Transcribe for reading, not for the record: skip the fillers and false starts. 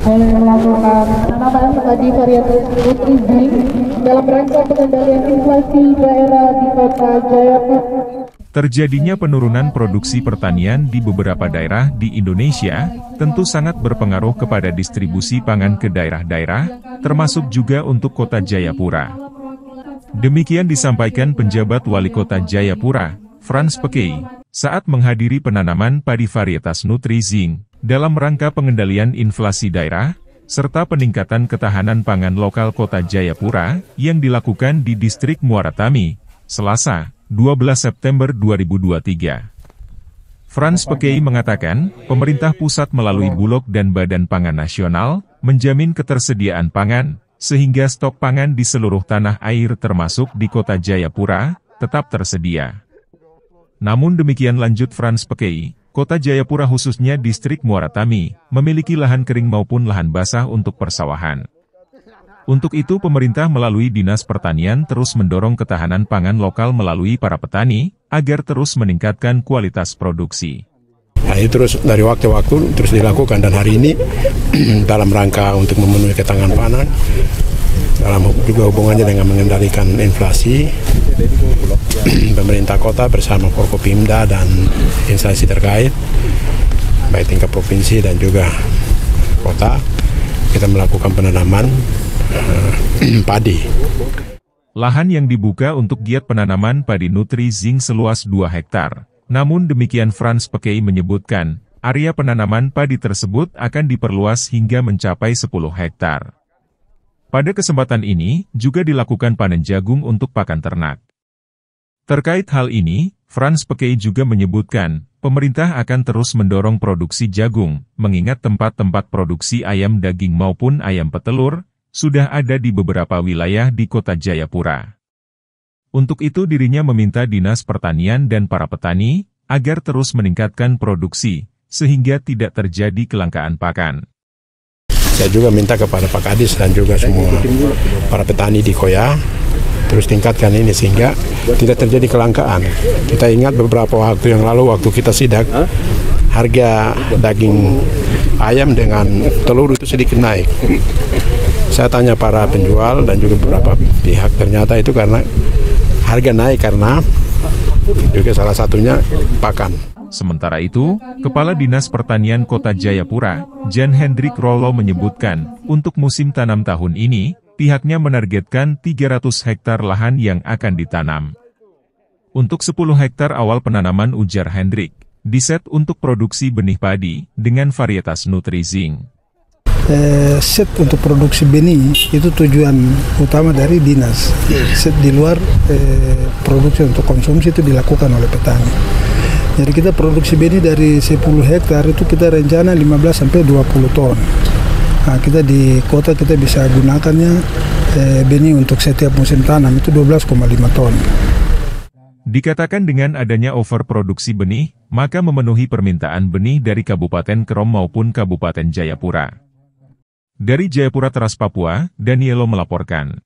melakukan penanaman padi varietas Nutri-Zinc dalam rangka pengendalian inflasi daerah di Kota Jayapura. Terjadinya penurunan produksi pertanian di beberapa daerah di Indonesia, tentu sangat berpengaruh kepada distribusi pangan ke daerah-daerah, termasuk juga untuk Kota Jayapura. Demikian disampaikan penjabat Wali Kota Jayapura, Frans Pekey, saat menghadiri penanaman padi varietas Nutri-Zinc, dalam rangka pengendalian inflasi daerah, serta peningkatan ketahanan pangan lokal Kota Jayapura, yang dilakukan di Distrik Muara Tami, Selasa, 12 September 2023. Frans Pekey mengatakan, pemerintah pusat melalui Bulog dan Badan Pangan Nasional, menjamin ketersediaan pangan, sehingga stok pangan di seluruh tanah air termasuk di Kota Jayapura, tetap tersedia. Namun demikian lanjut Frans Pekey, Kota Jayapura khususnya Distrik Muara Tami, memiliki lahan kering maupun lahan basah untuk persawahan. Untuk itu pemerintah melalui Dinas Pertanian terus mendorong ketahanan pangan lokal melalui para petani, agar terus meningkatkan kualitas produksi. Nah, ini terus dari waktu-waktu terus dilakukan, dan hari ini dalam rangka untuk memenuhi ketahanan pangan, dalam juga hubungannya dengan mengendalikan inflasi, pemerintah kota bersama Forkopimda dan instansi terkait, baik tingkat provinsi dan juga kota, kita melakukan penanaman padi. Lahan yang dibuka untuk giat penanaman padi Nutri-Zinc seluas 2 hektar. Namun demikian Frans Pekey menyebutkan, area penanaman padi tersebut akan diperluas hingga mencapai 10 hektar. Pada kesempatan ini, juga dilakukan panen jagung untuk pakan ternak. Terkait hal ini, Frans Pekey juga menyebutkan, pemerintah akan terus mendorong produksi jagung, mengingat tempat-tempat produksi ayam daging maupun ayam petelur, sudah ada di beberapa wilayah di Kota Jayapura. Untuk itu dirinya meminta Dinas Pertanian dan para petani, agar terus meningkatkan produksi, sehingga tidak terjadi kelangkaan pakan. Saya juga minta kepada Pak Kadis dan juga semua para petani di Koya, terus tingkatkan ini sehingga tidak terjadi kelangkaan. Kita ingat beberapa waktu yang lalu waktu kita sidak, harga daging ayam dengan telur itu sedikit naik. Saya tanya para penjual dan juga beberapa pihak, ternyata itu karena harga naik karena juga salah satunya pakan. Sementara itu, Kepala Dinas Pertanian Kota Jayapura, Jan Hendrik Rollo menyebutkan, untuk musim tanam tahun ini, pihaknya menargetkan 300 hektar lahan yang akan ditanam. Untuk 10 hektar awal penanaman ujar Hendrik, diset untuk produksi benih padi dengan varietas Nutri-Zinc. Set untuk produksi benih itu tujuan utama dari dinas. Set di luar produksi untuk konsumsi itu dilakukan oleh petani. Jadi kita produksi benih dari 10 hektar itu kita rencana 15 sampai 20 ton. Nah, kita di kota kita bisa gunakannya benih untuk setiap musim tanam itu 12,5 ton. Dikatakan dengan adanya overproduksi benih, maka memenuhi permintaan benih dari Kabupaten Kerom maupun Kabupaten Jayapura. Dari Jayapura Teras Papua, Danielo melaporkan.